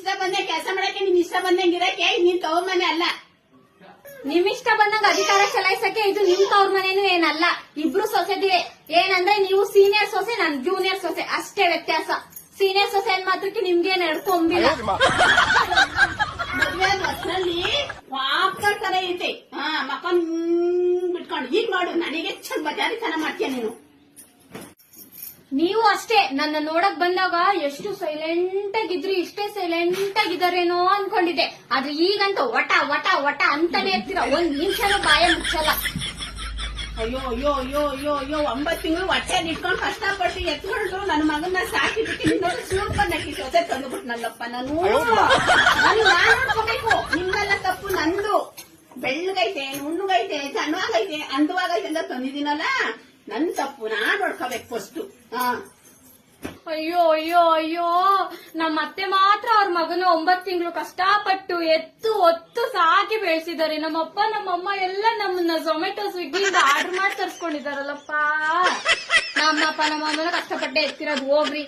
ಇಷ್ಟ ಬಂದೆ ಕೆಲಸ ಮಾಡಕ್ಕೆ, ನಿಮ್ ಇಷ್ಟ ಬಂದಂಗಿರಕ್ಕೆ ನೀನ್ ತವ್ರ ಮನೆ ಅಲ್ಲ. ನಿಮ್ ಇಷ್ಟ ಬಂದಂಗ ಅಧಿಕಾರ ಚಲಾಯಿಸಕ್ಕೆ ಇದು ನಿಮ್ ತವ್ರ ಮನೇನು ಏನಲ್ಲ. ಇಬ್ರು ಸೊಸೆದಿವೆ. ಏನಂದ್ರೆ ನೀವು ಸೀನಿಯರ್ ಸೊಸೆ, ನಾನ್ ಜೂನಿಯರ್ ಸೊಸೆ, ಅಷ್ಟೇ ವ್ಯತ್ಯಾಸ. ಸೀನಿಯರ್ ಸೊಸೆ ಅನ್ ಮಾತ್ರಕ್ಕೆ ನಿಮ್ಗೆ ನಡ್ಕೊಂಬಿಲ್ಲ. ಮದ್ವೆ ಬಸ್ನಲ್ಲಿ ಪಾಪ್ಕಾರ್ನ್ ತರ ಐತೆ. ಮಕ್ಕ ಬಿಟ್ಕೊಂಡು ಈಗ ಮಾಡು, ನನಗೆ ಚಂದ ಬಜಾರಿತನ ಮಾಡ್ತೀಯ ನೀನು. ನೀವು ಅಷ್ಟೇ, ನನ್ನ ನೋಡಕ್ ಬಂದಾಗ ಎಷ್ಟು ಸೈಲೆಂಟ್ ಆಗಿದ್ರಿ, ಇಷ್ಟೇ ಸೈಲೆಂಟ್ ಆಗಿದಾರೇನೋ ಅನ್ಕೊಂಡಿದ್ದೆ. ಆದ್ರೆ ಈಗಂತೂ ವಟ ವಟ ವಟ ಅಂತಾನೆ ಇರ್ತೀರ, ಒಂದ್ ನಿಮಿಷನೂ ಬಾಯ ಮುಚ್ಚಲ್ಲ. ಅಯ್ಯೋ ಅಯ್ಯೋ ಅಯ್ಯೋ ಅಯ್ಯೋ ಅಯ್ಯೋ 9 ತಿಂಗಳು ಹೊಟ್ಟೆ ಇಟ್ಕೊಂಡು ಕಷ್ಟಪಟ್ಟು ಎತ್ಕೊಂಡು ನನ್ನ ಮಗನ್ನ ಸಾಕಿಬಿಟ್ಟು ಸೂಪರ್ನಕ್ಕಿ ಸೊಸೆ ತಂದುಬಿಟ್ನಲ್ಲಪ್ಪ. ನಾನು ನೋಡ್ಕೋಬೇಕು. ನಿಮ್ಮೆಲ್ಲ ತಪ್ಪು ನಂದು. ಬೆಳ್ಳಗೈತೆ, ನುಣ್ಣಗೈತೆ, ಸಣ್ಣವಾಗೈತೆ, ಅಂದವಾಗೈತೆ ಎಲ್ಲ ತಂದಿದ್ದೀನಲ್ಲ, ನನ್ ತಪ್ಪು. ನಾನ್ ನೋಡ್ಕೋಬೇಕು ಫಸ್ಟ್. ಅಯ್ಯೋ ಅಯ್ಯೋ ಅಯ್ಯೋ, ನಮ್ಮ ಅತ್ತೆ ಮಾತ್ರ ಅವ್ರ ಮಗನ 9 ತಿಂಗಳು ಕಷ್ಟಪಟ್ಟು ಎತ್ತು ಒತ್ತು ಸಾಕಿ ಬೆಳೆಸಿದ್ದಾರೆ. ನಮ್ಮಪ್ಪ ನಮ್ಮಮ್ಮ ಎಲ್ಲ ನಮ್ಮನ್ನ ಝೊಮ್ಯಾಟೊ ಸ್ವಿಗ್ಗಿಯಿಂದ ಆರ್ಡರ್ ಮಾಡಿ ತರ್ಸ್ಕೊಂಡಿದಾರಲ್ಲಪ್ಪ. ನಮ್ಮಪ್ಪ ನಮ್ಮಮ್ಮನ ಕಷ್ಟಪಟ್ಟೆ ಎತ್ತಿರೋದು ಹೋಗ್ರಿ.